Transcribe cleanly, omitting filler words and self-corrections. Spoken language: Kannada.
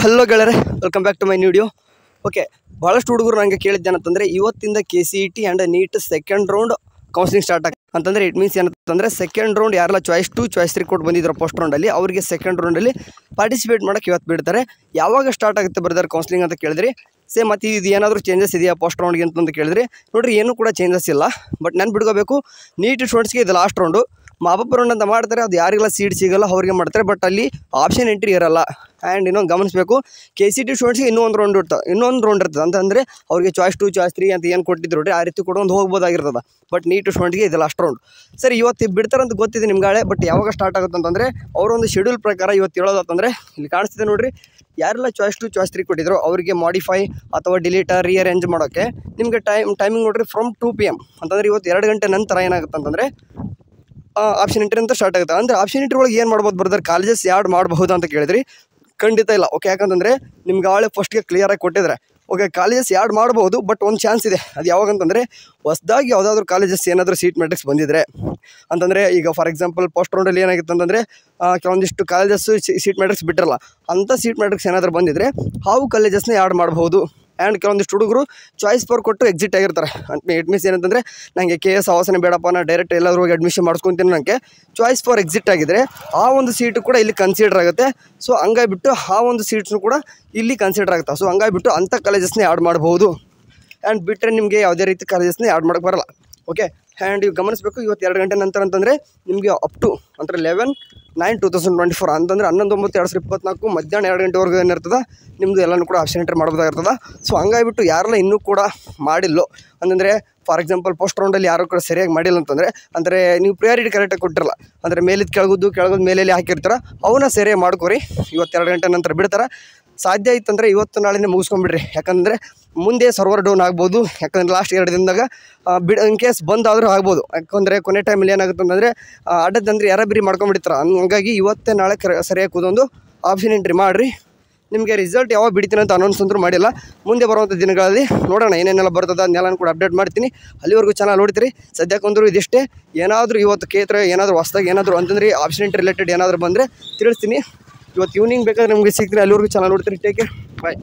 ಹಲೋ ಗೆಳೆಯರೆ, welcome back to my video. Okay, ಭಾಳಷ್ಟು ಹುಡುಗರು ನನಗೆ ಕೇಳಿದ್ದೇನಂತಂದರೆ ಇವತ್ತಿಂದ KCET and NEET second round counselling start ಆಗ್ತದೆ ಅಂತಂದರೆ ಇಟ್ ಮೀನ್ಸ್ ಏನಂತಂದರೆ ಸೆಕೆಂಡ್ ರೌಂಡ್ ಯಾರೆಲ್ಲ ಚಾಯ್ಸ್ 2 ಚಾಯ್ಸ್ 3 ಕೊಟ್ಟು ಬಂದಿದ್ರು ಫಸ್ಟ್ ರೌಂಡಲ್ಲಿ ಅವರಿಗೆ ಸೆಕೆಂಡ್ ರೌಂಡಲ್ಲಿ ಪಾರ್ಟಿಸಿಪೇಟ್ ಮಾಡೋಕ್ಕೆ ಇವತ್ತು ಬಿಡ್ತಾರೆ. ಯಾವಾಗ ಸ್ಟಾರ್ಟ್ ಆಗುತ್ತೆ ಬ್ರದರ್ ಕೌನ್ಸಿಲಿಂಗ್ ಅಂತ ಕೇಳಿದ್ರಿ. ಸೇಮ್ ಮತ್ತು ಇದು ಏನಾದರೂ ಚೇಂಜಸ್ ಇದೆಯಾ ಫಸ್ಟ್ ರೌಂಡ್ಗೆ ಅಂತಂದು ಕೇಳಿದ್ರಿ. ನೋಡಿರಿ, ಏನೂ ಕೂಡ ಚೇಂಜಸ್ ಇಲ್ಲ. ಬಟ್ ನಾನು ಬಿಡ್ಕೋಬೇಕು, ನೀಟ್ ಸ್ಟೂಡೆಂಟ್ಸ್ಗೆ ಇದು ಲಾಸ್ಟ್ ರೌಂಡು. ಮಾಪಪ್ ರೌಂಡ್ ಅಂತ ಮಾಡ್ತಾರೆ, ಅದು ಯಾರಿಗೆಲ್ಲ ಸೀಟ್ ಸಿಗೋಲ್ಲ ಅವ್ರಿಗೆ ಮಾಡ್ತಾರೆ. ಬಟ್ ಅಲ್ಲಿ ಆಪ್ಷನ್ ಎಂಟ್ರಿ ಇರೋಲ್ಲ. ಆ್ಯಂಡ್ ಇನ್ನೊಂದು ಗಮನಿಸಬೇಕು, KCET ಸ್ಟೂಡೆಂಟ್ಸ್ಗೆ ಇನ್ನೊಂದು ರೌಂಡ್ ಇರ್ತದೆ ಅಂತಂದರೆ ಅವ್ರಿಗೆ ಚಾಯ್ಸ್ 2 ಚಾಯ್ಸ್ 3 ಅಂತ ಏನು ಕೊಟ್ಟಿದ್ರು ನೋಡ್ರಿ, ಆ ರೀತಿ ಕೊಡೊಂದು ಹೋಗ್ಬೋದಾಗಿರ್ತದೆ. ಬಟ್ ನೀಟ್ ಸ್ಟೂಡೆಂಟ್ಗೆ ಇದು ಲಾಸ್ಟ್ ರೌಂಡ್. ಸರಿ, ಇವತ್ತು ಬಿಡ್ತಾರಂತ ಗೊತ್ತಿದೆ ನಿಮ್ಗಾಳೆ. ಬಟ್ ಯಾವಾಗ ಸ್ಟಾರ್ಟ್ ಆಗುತ್ತೆ ಅಂತಂದರೆ ಅವರೊಂದು ಶೆಡ್ಯೂಲ್ ಪ್ರಕಾರ ಇವತ್ತು ಹೇಳೋದಂತಂದರೆ ಇಲ್ಲಿ ಕಾಣಿಸ್ತಿದೆ ನೋಡಿರಿ, ಯಾರೆಲ್ಲ ಚಾಯ್ಸ್ 2 ಚಾಯ್ಸ್ 3 ಕೊಟ್ಟಿದ್ರು ಅವರಿಗೆ ಮಾಡಿಫೈ ಅಥವಾ ಡಿಲೀಟ್ ರೀಅರೇಂಜ್ ಮಾಡೋಕ್ಕೆ ನಿಮಗೆ ಟೈಮಿಂಗ್ ನೋಡಿರಿ ಫ್ರಮ್ 2 PM ಅಂತಂದರೆ ಇವತ್ತು 2 ಗಂಟೆ ನಂತರ ಏನಾಗುತ್ತೆ ಅಂತಂದರೆ ಆಪ್ಷನ್ ಎಂಟ್ರಿ ಅಂತ ಸ್ಟಾರ್ಟ್ ಆಗುತ್ತೆ. ಅಂದರೆ ಆಪ್ಷನ್ ಎಂಟ್ರಿ ಒಳಗೆ ಏನು ಮಾಡ್ಬೋದು ಬ್ರದರ್, ಕಾಲೇಜಸ್ ಆ್ಯಡ್ ಮಾಡಬಹುದು ಅಂತ ಕೇಳಿದ್ರಿ. ಖಂಡಿತ ಇಲ್ಲ. ಓಕೆ, ಯಾಕಂತಂದರೆ ನಿಮ್ಗೆ ಆಳೆ ಫಸ್ಟ್ಗೆ ಕ್ಲಿಯರಾಗಿ ಕೊಟ್ಟಿದ್ದಾರೆ. ಓಕೆ, ಕಾಲೇಜಸ್ ಆ್ಯಡ್ ಮಾಡ್ಬೋದು, ಬಟ್ ಒಂದು ಚಾನ್ಸ್ ಇದೆ. ಅದು ಯಾವಾಗಂತಂದರೆ ಹೊಸದಾಗಿ ಯಾವುದಾದ್ರೂ ಕಾಲೇಜಸ್ ಏನಾದರೂ ಸೀಟ್ ಮ್ಯಾಟ್ರಿಕ್ಸ್ ಬಂದಿದ್ರೆ ಅಂತಂದರೆ, ಈಗ ಫಾರ್ ಎಕ್ಸಾಂಪಲ್ ಫಸ್ಟ್ ರೌಂಡಲ್ಲಿ ಏನಾಗಿತ್ತು ಅಂತಂದರೆ ಕೆಲವೊಂದಿಷ್ಟು ಕಾಲೇಜಸ್ಸು ಸೀಟ್ ಮ್ಯಾಟ್ರಿಕ್ಸ್ ಬಿಟ್ಟಿರಲ್ಲ. ಅಂಥ ಸೀಟ್ ಮ್ಯಾಟ್ರಿಕ್ಸ್ ಏನಾದರೂ ಬಂದಿದ್ದರೆ ಹಾವು ಕಾಲೇಜಸ್ನ ಆ್ಯಡ್ ಮಾಡ್ಬೋದು. ಆ್ಯಂಡ್ ಕೆಲವೊಂದಿಷ್ಟು ಹುಡುಗರು ಚಾಯ್ಸ್ 4 ಕೊಟ್ಟು ಎಕ್ಸಿಟ್ ಆಗಿರ್ತಾರೆ. ಇಟ್ ಮೀನ್ಸ್ ಏನಂತಂದರೆ ನನಗೆ KS ಆವಾಸನೆ ಬೇಡಪ್ಪ, ನಾನು ಡೈರೆಕ್ಟ್ ಎಲ್ಲಾದರೂ ಹೋಗಿ ಅಡ್ಮಿಷನ್ ಮಾಡಿಸ್ಕೊತೀನಿ, ನನಗೆ ಚಾಯ್ಸ್ 4 ಎಕ್ಸಿಟ್ ಆಗಿದ್ದರೆ ಆ ಒಂದು ಸೀಟು ಕೂಡ ಇಲ್ಲಿ ಕನ್ಸಿಡರ್ ಆಗುತ್ತೆ. ಸೊ ಹಂಗಾಗಿಬಿಟ್ಟು ಆ ಒಂದು ಸೀಟ್ಸ್ನು ಕೂಡ ಇಲ್ಲಿ ಕನ್ಸಿಡರ್ ಆಗುತ್ತೆ. ಸೊ ಹಂಗಾಗಿಬಿಟ್ಟು ಅಂಥ ಕಾಲೇಜಸ್ನೇ ಆ್ಯಡ್ ಮಾಡ್ಬೋದು. ಆ್ಯಂಡ್ ಬಿಟ್ಟರೆ ನಿಮಗೆ ಯಾವುದೇ ರೀತಿ ಕಾಲೇಜಸ್ನೇ ಆ್ಯಡ್ ಮಾಡೋಕ್ಕೆ ಬರೋಲ್ಲ. ಓಕೆ, ಆ್ಯಂಡ್ ಇವು ಗಮನಿಸಬೇಕು, ಇವತ್ತು 2 ಗಂಟೆ ನಂತರ ಅಂತಂದರೆ ನಿಮಗೆ ಅಪ್ ಟು ಅಂದರೆ 11/9/2024 ಅಂತಂದರೆ 11/9/2024 ಮಧ್ಯಾಹ್ನ 2 ಗಂಟೆವರೆಗೂ ಏನಿರ್ತದೆ ನಿಮ್ಮದು ಎಲ್ಲನೂ ಕೂಡ ಆಪ್ಷನ್ ಎಂಟ್ರಿ ಮಾಡ್ಬೋದಾಗಿರ್ತದೆ. ಸೊ ಹಂಗಾಗಿಬಿಟ್ಟು ಯಾರೆಲ್ಲ ಇನ್ನೂ ಕೂಡ ಮಾಡಿಲ್ಲೋ ಅಂತಂದರೆ, ಫಾರ್ ಎಕ್ಸಾಂಪಲ್ ಫಸ್ಟ್ ರೌಂಡಲ್ಲಿ ಯಾರು ಕೂಡ ಸರಿಯಾಗಿ ಮಾಡಿಲ್ಲ ಅಂತಂದರೆ, ಅಂದರೆ ನೀವು ಪ್ರಿಯಾರಿಟಿ ಕರೆಕ್ಟಾಗಿ ಕೊಟ್ಟಿರಲ್ಲ, ಅಂದರೆ ಮೇಲಿದ್ದು ಕೆಳಗೋದು ಮೇಲೆಲ್ಲಿ ಹಾಕಿರ್ತಾರೆ, ಅವನ್ನ ಸರಿಯಾಗಿ ಮಾಡ್ಕೊರಿ. ಇವತ್ತು 2 ಗಂಟೆ ನಂತರ ಬಿಡ್ತಾರೆ. ಸಾಧ್ಯ ಇತ್ತಂದರೆ ಇವತ್ತು ನಾಳೆನೇ ಮುಗಿಸ್ಕೊಂಡ್ಬಿಡ್ರಿ. ಯಾಕಂದರೆ ಮುಂದೆ ಸರ್ವರ್ ಡೌನ್ ಆಗ್ಬೋದು. ಯಾಕಂದರೆ ಲಾಸ್ಟ್ 2 ದಿನದಾಗ ಇನ್ ಕೇಸ್ ಬಂದಾದರೂ ಆಗ್ಬೋದು. ಯಾಕಂದರೆ ಕೊನೆ ಟೈಮಲ್ಲಿ ಏನಾಗುತ್ತೆ ಅಂತಂದರೆ ಅಡ್ಡದಂದ್ರೆ ಯಾರಾಬಿರಿ ಮಾಡ್ಕೊಂಡ್ಬಿಡ್ತಾರೆ. ಹಂಗಾಗಿ ಇವತ್ತೇ ನಾಳೆ ಸರಿಯಾಗಿ ಕೂದೊಂದು ಆಪ್ಷನ್ ಎಂಟ್ರಿ ಮಾಡಿರಿ. ನಿಮಗೆ ರಿಸಲ್ಟ್ ಯಾವಾಗ ಬಿಡ್ತೀನಿ ಅಂತ ಅನೌನ್ಸ್ ಅಂತೂ ಮಾಡಿಲ್ಲ. ಮುಂದೆ ಬರುವಂಥ ದಿನಗಳಲ್ಲಿ ನೋಡೋಣ ಏನೇನೆಲ್ಲ ಬರ್ತದೆ, ಅದನ್ನೆಲ್ಲ ಕೂಡ ಅಪ್ಡೇಟ್ ಮಾಡ್ತೀನಿ. ಅಲ್ಲಿವರೆಗೂ ಚೆನ್ನಾಗಿ ನೋಡ್ತೀರಿ. ಸದ್ಯಕ್ಕಂದ್ರೂ ಇದಿಷ್ಟೇ. ಏನಾದರೂ ಇವತ್ತು ಕೇತ್ರ ಏನಾದರೂ ಹೊಸ್ದಾಗಿ ಏನಾದರೂ ಅಂತಂದರೆ ಆಪ್ಷನ್ ಎಂಟ್ರಿ ರಿಲೇಟೆಡ್ ಏನಾದರೂ ಬಂದರೆ ತಿಳಿಸ್ತೀನಿ. ಇವತ್ತು ಈವ್ನಿಂಗ್ ಬೇಕಾದ್ರೆ ನಿಮಗೆ ಸಿಗ್ತೀನಿ. ಅಲ್ಲಿವರೆಗೂ ಚೆನ್ನಾಗಿ ನೋಡ್ತೀರಿ. ಟೇಕ್ ಕೇರ್, ಬಾಯ್.